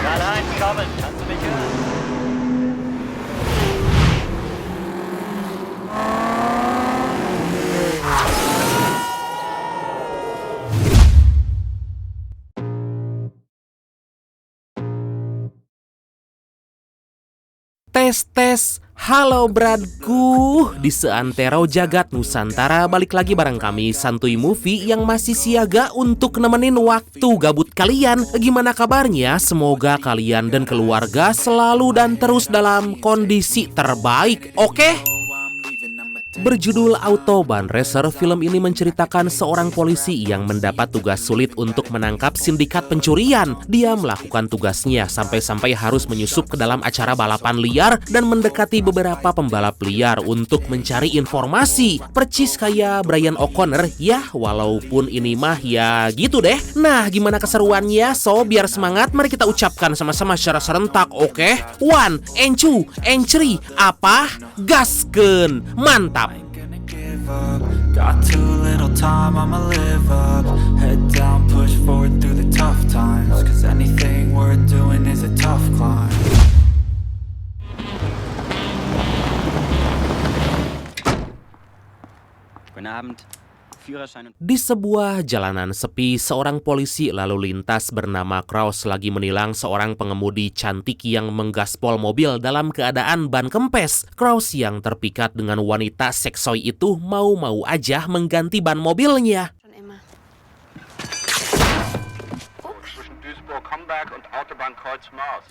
Karl-Heinz, kommen. Kannst du mich hören? Tes, halo bradku. Di seantero jagat Nusantara, balik lagi bareng kami Santuy Movie yang masih siaga untuk nemenin waktu gabut kalian. Gimana kabarnya? Semoga kalian dan keluarga selalu dan terus dalam kondisi terbaik, oke? Berjudul Autobahn Racer, film ini menceritakan seorang polisi yang mendapat tugas sulit untuk menangkap sindikat pencurian. Dia melakukan tugasnya sampai-sampai harus menyusup ke dalam acara balapan liar dan mendekati beberapa pembalap liar untuk mencari informasi. Percis kayak Brian O'Connor ya, walaupun ini mah ya gitu deh. Nah, gimana keseruannya? So, biar semangat, mari kita ucapkan sama-sama secara serentak, oke? 1, and 2, and 3, apa? Gaskeun, mantap! Got too little time, I'ma live up. Head down, push forward through the tough times. Cause anything worth doing is a tough climb. Guten Abend. Führerschein und... Di sebuah jalanan sepi, seorang polisi lalu lintas bernama Kraus lagi menilang seorang pengemudi cantik yang menggaspol mobil dalam keadaan ban kempes. Kraus yang terpikat dengan wanita seksoi itu mau-mau aja mengganti ban mobilnya. Zwischen Duisburg-Homberg und Autobahnkreuz-Maas.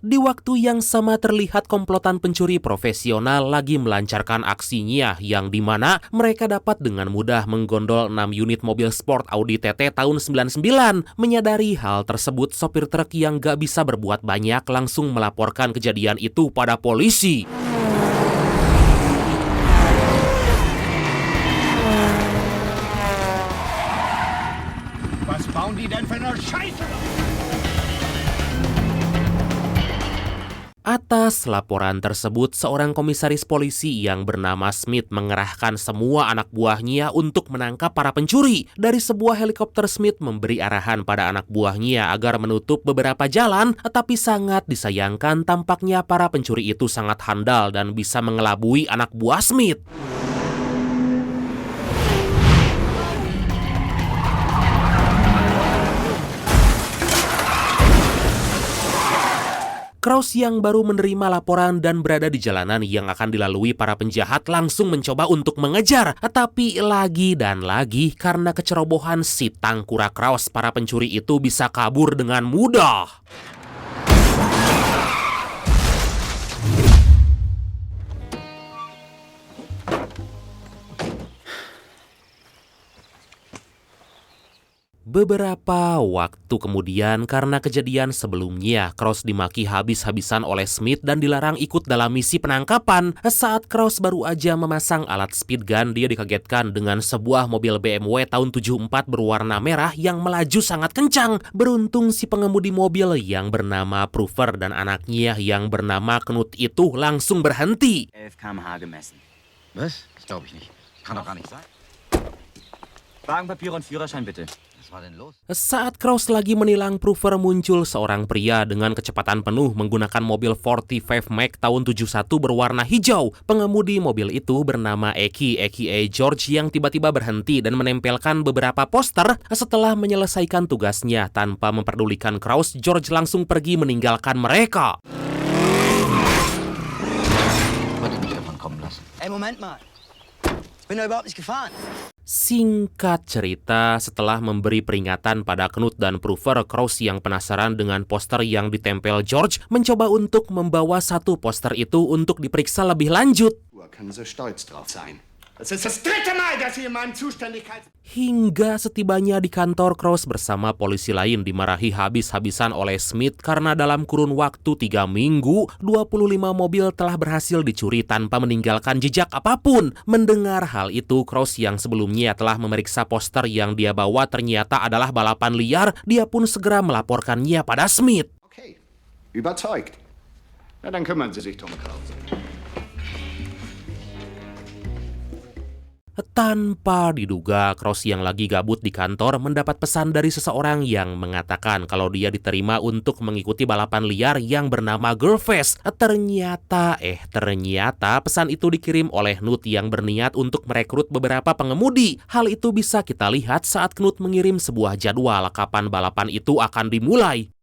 Di waktu yang sama terlihat komplotan pencuri profesional lagi melancarkan aksinya yang dimana mereka dapat dengan mudah menggondol 6 unit mobil sport Audi TT tahun 99. Menyadari hal tersebut, sopir truk yang gak bisa berbuat banyak langsung melaporkan kejadian itu pada polisi. Was bauen die denn für eine Scheiße? Atas laporan tersebut, seorang komisaris polisi yang bernama Smith mengerahkan semua anak buahnya untuk menangkap para pencuri. Dari sebuah helikopter, Smith memberi arahan pada anak buahnya agar menutup beberapa jalan, tetapi sangat disayangkan tampaknya para pencuri itu sangat handal dan bisa mengelabui anak buah Smith. Kraus yang baru menerima laporan dan berada di jalanan yang akan dilalui para penjahat langsung mencoba untuk mengejar. Tapi lagi dan lagi karena kecerobohan si tangkura Kraus, para pencuri itu bisa kabur dengan mudah. Beberapa waktu kemudian, karena kejadian sebelumnya, Kraus dimaki habis-habisan oleh Smith dan dilarang ikut dalam misi penangkapan. Saat Kraus baru aja memasang alat speed gun, dia dikagetkan dengan sebuah mobil BMW tahun 74 berwarna merah yang melaju sangat kencang. Beruntung si pengemudi mobil yang bernama Prover dan anaknya yang bernama Knut itu langsung berhenti. 11 km/h gemessen. Was? Das glaube ich nicht. Kann doch gar nicht sein. Wagenpapiere und Führerschein bitte. Was war denn los? Saat Kraus lagi menilang Prover, muncul seorang pria dengan kecepatan penuh menggunakan mobil 45 Mac tahun 71 berwarna hijau. Pengemudi mobil itu bernama Eki aka George yang tiba-tiba berhenti dan menempelkan beberapa poster. Setelah menyelesaikan tugasnya tanpa memperdulikan Kraus, George langsung pergi meninggalkan mereka. Wollte mich davon kommen lassen. Ey, Moment mal. Ich bin da überhaupt nicht gefahren. Singkat cerita, setelah memberi peringatan pada Knut dan Prover, Kraus yang penasaran dengan poster yang ditempel George mencoba untuk membawa satu poster itu untuk diperiksa lebih lanjut. Können Sie stolz drauf sein. Das ist das dritte Mal, dass Sie in meinem Zuständigkeits... Hingga setibanya di kantor, Cross bersama polisi lain dimarahi habis-habisan oleh Smith karena dalam kurun waktu 3 minggu, 25 mobil telah berhasil dicuri tanpa meninggalkan jejak apapun. Mendengar hal itu, Cross yang sebelumnya telah memeriksa poster yang dia bawa ternyata adalah balapan liar, dia pun segera melaporkannya pada Smith. Okay, überzeugt. Na, dann kümmern Sie sich drum, Krause. Tanpa diduga, Cross yang lagi gabut di kantor mendapat pesan dari seseorang yang mengatakan kalau dia diterima untuk mengikuti balapan liar yang bernama Girlfest. Ternyata pesan itu dikirim oleh Knut yang berniat untuk merekrut beberapa pengemudi. Hal itu bisa kita lihat saat Knut mengirim sebuah jadwal kapan balapan itu akan dimulai.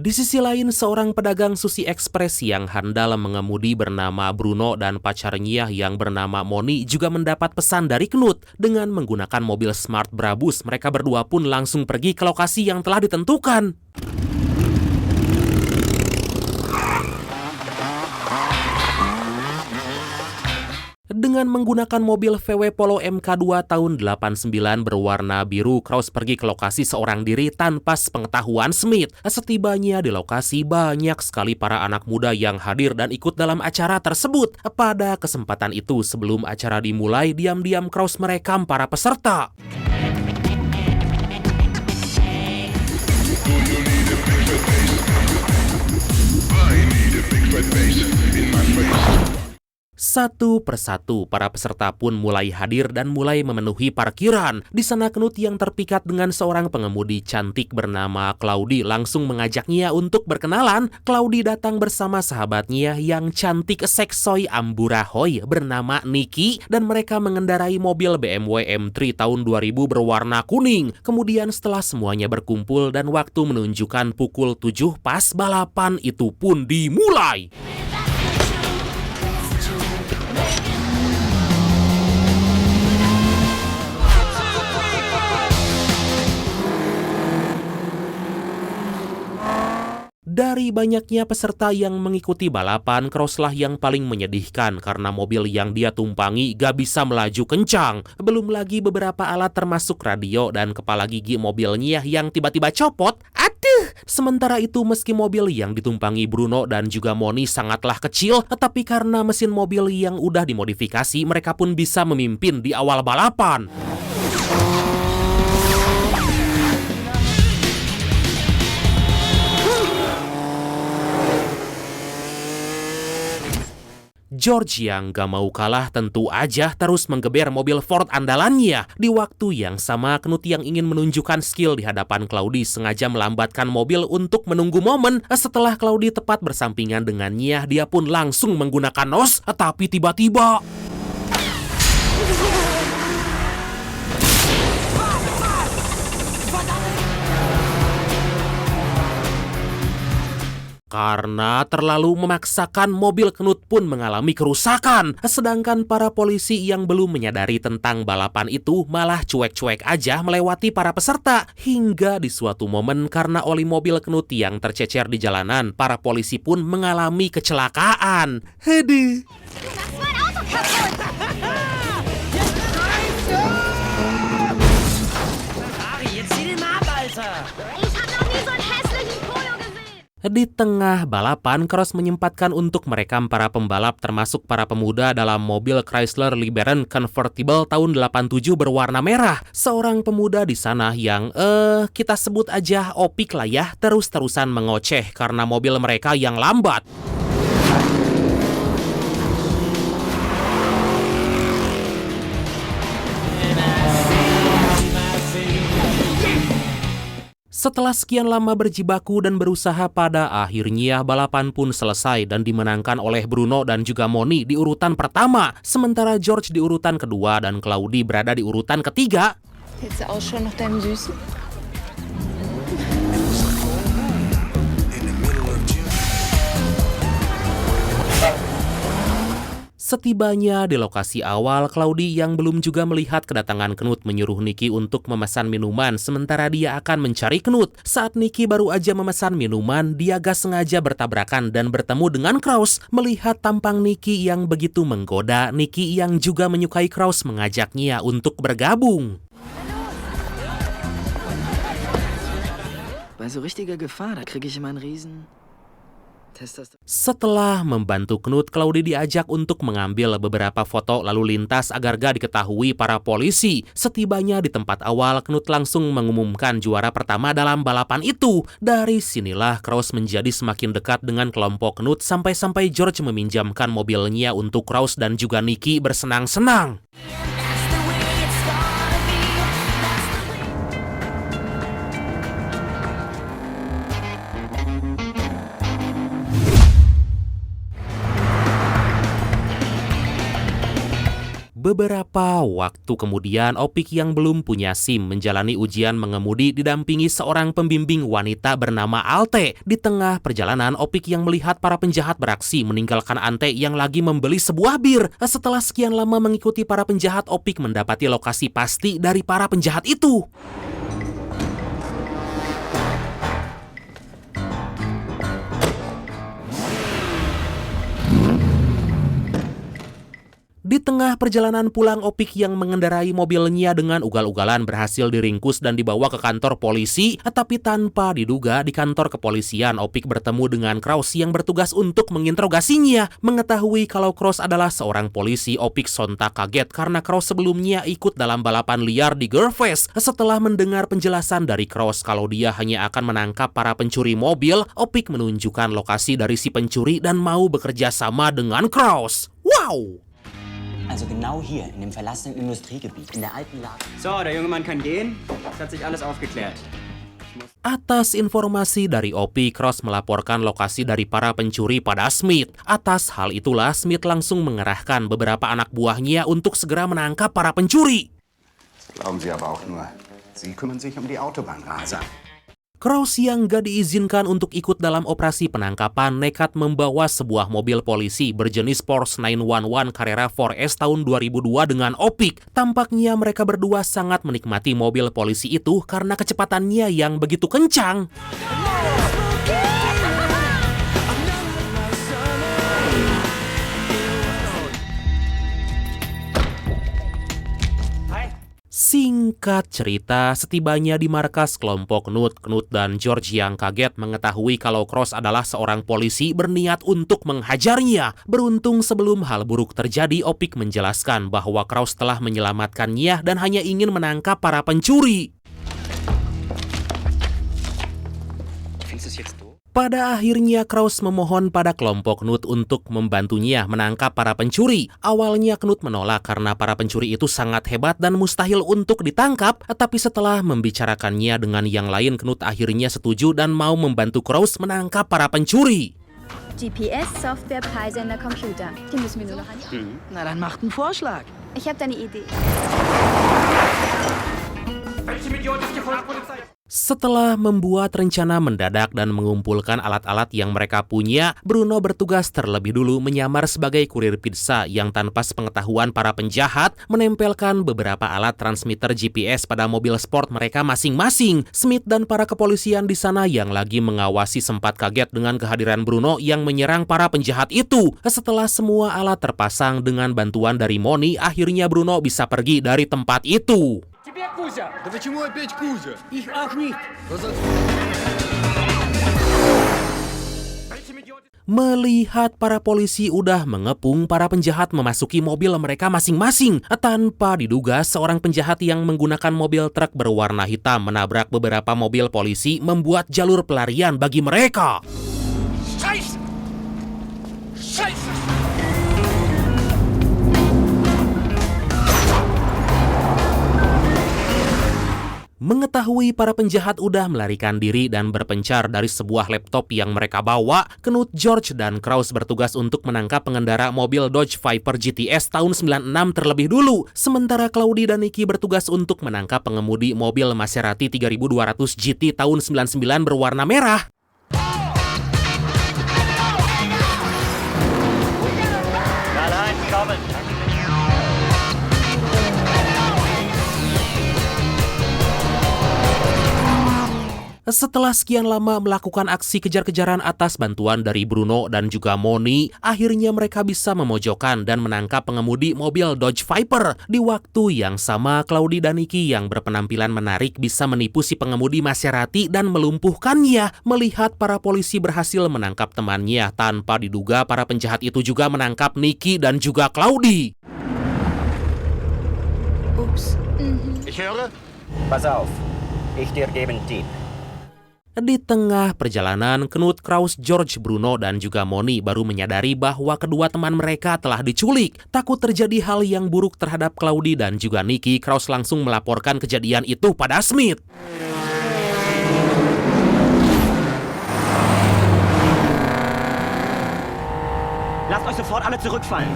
Di sisi lain, seorang pedagang sushi ekspres yang handal mengemudi bernama Bruno dan pacarnya yang bernama Moni juga mendapat pesan dari Knut. Dengan menggunakan mobil Smart Brabus, mereka berdua pun langsung pergi ke lokasi yang telah ditentukan. Dengan menggunakan mobil VW Polo MK2 tahun 89 berwarna biru, Cross pergi ke lokasi seorang diri tanpa sepengetahuan Smith. Setibanya di lokasi, banyak sekali para anak muda yang hadir dan ikut dalam acara tersebut. Pada kesempatan itu, sebelum acara dimulai, diam-diam Cross merekam para peserta. Satu persatu, para peserta pun mulai hadir dan mulai memenuhi parkiran. Di sana Knut yang terpikat dengan seorang pengemudi cantik bernama Claudi langsung mengajaknya untuk berkenalan. Claudi datang bersama sahabatnya yang cantik seksoy amburahoy bernama Nikki dan mereka mengendarai mobil BMW M3 tahun 2000 berwarna kuning. Kemudian setelah semuanya berkumpul dan waktu menunjukkan pukul 7 pas, balapan itu pun dimulai. Dari banyaknya peserta yang mengikuti balapan, Crosslah yang paling menyedihkan karena mobil yang dia tumpangi gak bisa melaju kencang. Belum lagi beberapa alat termasuk radio dan kepala gigi mobilnya yang tiba-tiba copot. Aduh! Sementara itu meski mobil yang ditumpangi Bruno dan juga Moni sangatlah kecil, tetapi karena mesin mobil yang udah dimodifikasi, mereka pun bisa memimpin di awal balapan. George yang gak mau kalah tentu aja terus menggeber mobil Ford andalannya. Di waktu yang sama, Knut yang ingin menunjukkan skill di hadapan Claudi sengaja melambatkan mobil untuk menunggu momen. Setelah Claudi tepat bersampingan dengannya, dia pun langsung menggunakan nos, tapi tiba-tiba... Karena terlalu memaksakan, mobil Knut pun mengalami kerusakan. Sedangkan para polisi yang belum menyadari tentang balapan itu malah cuek-cuek aja melewati para peserta. Hingga di suatu momen karena oli mobil Knut yang tercecer di jalanan, para polisi pun mengalami kecelakaan. Hede. Di tengah balapan, Cross menyempatkan untuk merekam para pembalap termasuk para pemuda dalam mobil Chrysler LeBaron Convertible tahun 87 berwarna merah. Seorang pemuda di sana yang kita sebut aja Opik lah ya, terus-terusan mengoceh karena mobil mereka yang lambat. Setelah sekian lama berjibaku dan berusaha, pada akhirnya balapan pun selesai dan dimenangkan oleh Bruno dan juga Moni di urutan pertama. Sementara George di urutan kedua dan Claudi berada di urutan ketiga. Jetzt auch schon noch deinem Süßen? Setibanya di lokasi awal, Claudi yang belum juga melihat kedatangan Knut menyuruh Nicky untuk memesan minuman sementara dia akan mencari Knut. Saat Nicky baru aja memesan minuman, dia gak sengaja bertabrakan dan bertemu dengan Kraus. Melihat tampang Nicky yang begitu menggoda, Nicky yang juga menyukai Kraus mengajaknya untuk bergabung. Bei so richtiger Gefahr, da kriege ich immer einen riesen Testosteron. Setelah membantu Knut, Claudi diajak untuk mengambil beberapa foto lalu lintas agar gak diketahui para polisi. Setibanya di tempat awal, Knut langsung mengumumkan juara pertama dalam balapan itu. Dari sinilah Kraus menjadi semakin dekat dengan kelompok Knut sampai-sampai George meminjamkan mobilnya untuk Kraus dan juga Nicky bersenang-senang. Beberapa waktu kemudian, Opik yang belum punya SIM menjalani ujian mengemudi didampingi seorang pembimbing wanita bernama Alte. Di tengah perjalanan, Opik yang melihat para penjahat beraksi meninggalkan Ante yang lagi membeli sebuah bir. Setelah sekian lama mengikuti para penjahat, Opik mendapati lokasi pasti dari para penjahat itu. Di tengah perjalanan pulang, Opik yang mengendarai mobilnya dengan ugal-ugalan berhasil diringkus dan dibawa ke kantor polisi. Tapi tanpa diduga, di kantor kepolisian, Opik bertemu dengan Kraus yang bertugas untuk menginterogasinya. Mengetahui kalau Kraus adalah seorang polisi, Opik sontak kaget karena Kraus sebelumnya ikut dalam balapan liar di Girlfest. Setelah mendengar penjelasan dari Kraus kalau dia hanya akan menangkap para pencuri mobil, Opik menunjukkan lokasi dari si pencuri dan mau bekerja sama dengan Kraus. Wow! Also genau hier, in dem verlassenen Industriegebiet, in der alten Lage. So, der junge Mann kann gehen. Es hat sich alles aufgeklärt. Atas informasi dari Opik, Kraus melaporkan lokasi dari para pencuri pada Smith. Atas hal itulah, Smith langsung mengerahkan beberapa anak buahnya untuk segera menangkap para pencuri. Glauben Sie aber auch nur, Sie kümmern sich um die Autobahnraser. Kraus yang gak diizinkan untuk ikut dalam operasi penangkapan nekat membawa sebuah mobil polisi berjenis Porsche 911 Carrera 4S tahun 2002 dengan Opik. Tampaknya mereka berdua sangat menikmati mobil polisi itu karena kecepatannya yang begitu kencang. Singkat cerita, setibanya di markas kelompok Knut dan George yang kaget mengetahui kalau Kraus adalah seorang polisi berniat untuk menghajarnya. Beruntung sebelum hal buruk terjadi, Opik menjelaskan bahwa Kraus telah menyelamatkannya dan hanya ingin menangkap para pencuri. Pada akhirnya Kraus memohon pada kelompok Knut untuk membantunya menangkap para pencuri. Awalnya Knut menolak karena para pencuri itu sangat hebat dan mustahil untuk ditangkap. Tapi setelah membicarakannya dengan yang lain, Knut akhirnya setuju dan mau membantu Kraus menangkap para pencuri. GPS, Softwarepreise in der Computer. Die müssen wir nur noch an. Na, dann macht einen Vorschlag. Ich habe da eine Idee. Setelah membuat rencana mendadak dan mengumpulkan alat-alat yang mereka punya, Bruno bertugas terlebih dulu menyamar sebagai kurir pizza yang tanpa sepengetahuan para penjahat menempelkan beberapa alat transmitter GPS pada mobil sport mereka masing-masing. Smith dan para kepolisian di sana yang lagi mengawasi sempat kaget dengan kehadiran Bruno yang menyerang para penjahat itu. Setelah semua alat terpasang dengan bantuan dari Moni, akhirnya Bruno bisa pergi dari tempat itu. Да почему опять Кузя? Ich auch nicht. Melihat para polisi udah mengepung, para penjahat memasuki mobil mereka masing-masing. Tanpa diduga, seorang penjahat yang menggunakan mobil truk berwarna hitam menabrak beberapa mobil polisi, membuat jalur pelarian bagi mereka. Scheiße! Scheiße! Mengetahui para penjahat udah melarikan diri dan berpencar dari sebuah laptop yang mereka bawa, Knut, George, dan Kraus bertugas untuk menangkap pengendara mobil Dodge Viper GTS tahun 96 terlebih dulu. Sementara Claudi dan Nicky bertugas untuk menangkap pengemudi mobil Maserati 3200 GT tahun 99 berwarna merah. Setelah sekian lama melakukan aksi kejar-kejaran atas bantuan dari Bruno dan juga Moni, akhirnya mereka bisa memojokkan dan menangkap pengemudi mobil Dodge Viper. Di waktu yang sama, Claudi dan Nicky yang berpenampilan menarik bisa menipu si pengemudi Maserati dan melumpuhkannya. Melihat para polisi berhasil menangkap temannya, tanpa diduga para penjahat itu juga menangkap Nicky dan juga Claudi. Ups. Ich höre. Pass auf, ich dir geben Tipp. Di tengah perjalanan, Knut, Kraus, George, Bruno, dan juga Moni baru menyadari bahwa kedua teman mereka telah diculik. Takut terjadi hal yang buruk terhadap Claudi dan juga Nicky, Kraus langsung melaporkan kejadian itu pada Smith. Lasst euch sofort alle zurückfallen.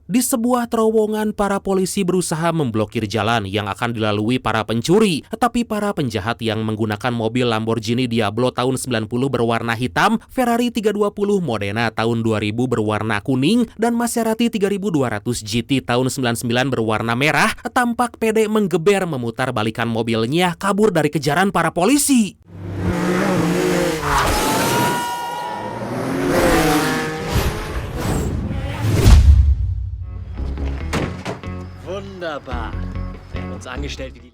Di sebuah terowongan, para polisi berusaha memblokir jalan yang akan dilalui para pencuri. Tapi para penjahat yang menggunakan mobil Lamborghini Diablo tahun 90 berwarna hitam, Ferrari 320 Modena tahun 2000 berwarna kuning, dan Maserati 3200 GT tahun 99 berwarna merah, tampak pede menggeber memutar balikan mobilnya kabur dari kejaran para polisi.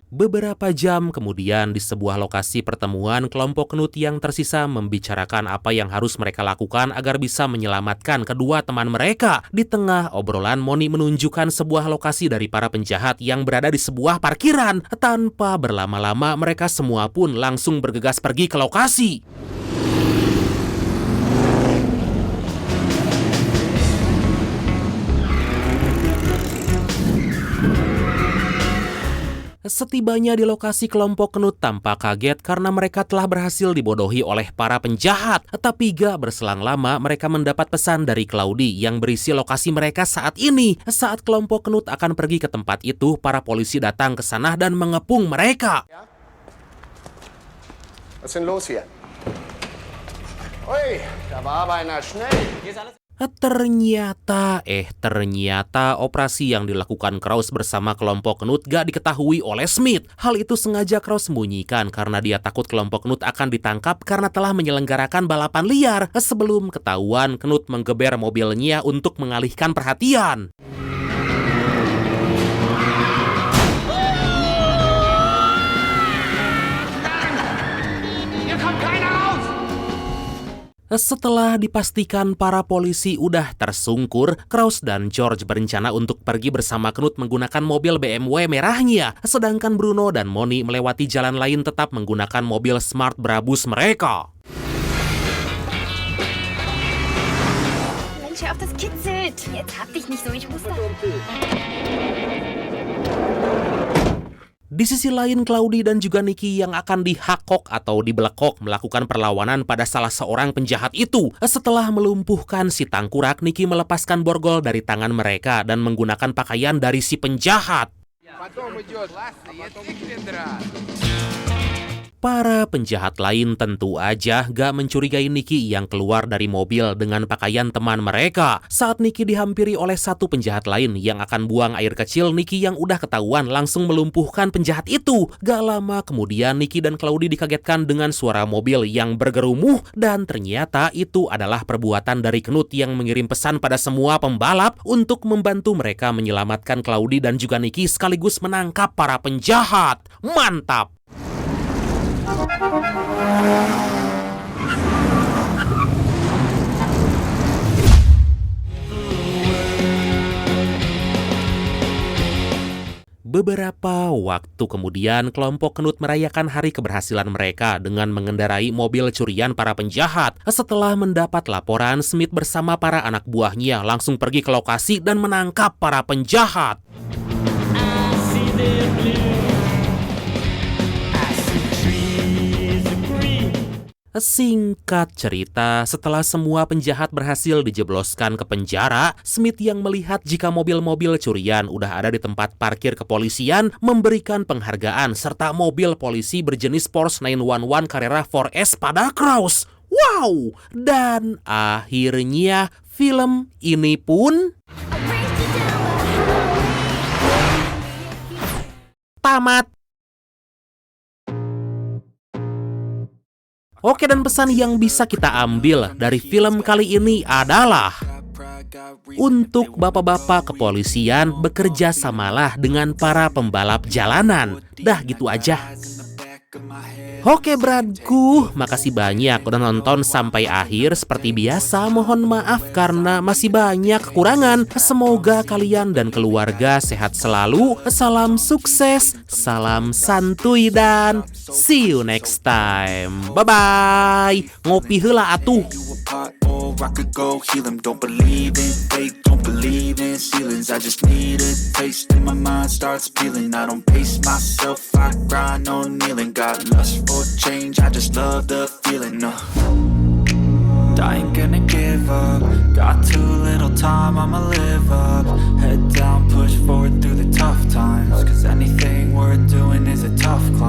Beberapa jam kemudian, di sebuah lokasi pertemuan, kelompok Knut yang tersisa membicarakan apa yang harus mereka lakukan agar bisa menyelamatkan kedua teman mereka. Di tengah obrolan, Moni menunjukkan sebuah lokasi dari para penjahat yang berada di sebuah parkiran. Tanpa berlama-lama, mereka semua pun langsung bergegas pergi ke lokasi. Setibanya di lokasi, kelompok Knut tampak kaget karena mereka telah berhasil dibodohi oleh para penjahat. Tapi gak berselang lama, mereka mendapat pesan dari Claudi yang berisi lokasi mereka saat ini. Saat kelompok Knut akan pergi ke tempat itu, para polisi datang ke sana dan mengepung mereka. Was ist denn los hier? Ui, da war aber einer schnell. Ternyata operasi yang dilakukan Kraus bersama kelompok Knut gak diketahui oleh Smith. Hal itu sengaja Kraus sembunyikan karena dia takut kelompok Knut akan ditangkap karena telah menyelenggarakan balapan liar. Sebelum ketahuan, Knut menggeber mobilnya untuk mengalihkan perhatian. Setelah dipastikan para polisi udah tersungkur, Kraus dan George berencana untuk pergi bersama Knut menggunakan mobil BMW merahnya. Sedangkan Bruno dan Moni melewati jalan lain tetap menggunakan mobil Smart Brabus mereka. Mensch, hör auf, das kitzelt. Jetzt hab dich nicht so, ich muss da. Di sisi lain, Claudi dan juga Nicky yang akan dihakok atau dibelekok melakukan perlawanan pada salah seorang penjahat itu. Setelah melumpuhkan si tangkurak, Nicky melepaskan borgol dari tangan mereka dan menggunakan pakaian dari si penjahat. Para penjahat lain tentu aja gak mencurigai Nicky yang keluar dari mobil dengan pakaian teman mereka. Saat Nicky dihampiri oleh satu penjahat lain yang akan buang air kecil, Nicky yang udah ketahuan langsung melumpuhkan penjahat itu. Gak lama kemudian, Nicky dan Claudi dikagetkan dengan suara mobil yang bergerumuh, dan ternyata itu adalah perbuatan dari Knut yang mengirim pesan pada semua pembalap untuk membantu mereka menyelamatkan Claudi dan juga Nicky sekaligus menangkap para penjahat. Mantap! Beberapa waktu kemudian, kelompok Knut merayakan hari keberhasilan mereka dengan mengendarai mobil curian para penjahat. Setelah mendapat laporan, Smith bersama para anak buahnya langsung pergi ke lokasi dan menangkap para penjahat. Singkat cerita, setelah semua penjahat berhasil dijebloskan ke penjara, Smith yang melihat jika mobil-mobil curian udah ada di tempat parkir kepolisian memberikan penghargaan serta mobil polisi berjenis Porsche 911 Carrera 4S pada Kraus. Wow! Dan akhirnya film ini pun tamat. Oke, dan pesan yang bisa kita ambil dari film kali ini adalah untuk bapak-bapak kepolisian, bekerja samalah dengan para pembalap jalanan. Dah gitu aja. Oke bradku, makasih banyak udah nonton sampai akhir. Seperti biasa, mohon maaf karena masih banyak kekurangan. Semoga kalian dan keluarga sehat selalu. Salam sukses, salam santuy, dan see you next time. Bye-bye. Ngopi heula atuh. I could go heal them. Don't believe in fate, don't believe in ceilings. I just need a taste and my mind starts peeling. I don't pace myself, I grind on kneeling. Got lust for change, I just love the feeling. I ain't gonna give up. Got too little time, I'ma live up. Head down, push forward through the tough times. Cause anything worth doing is a tough climb.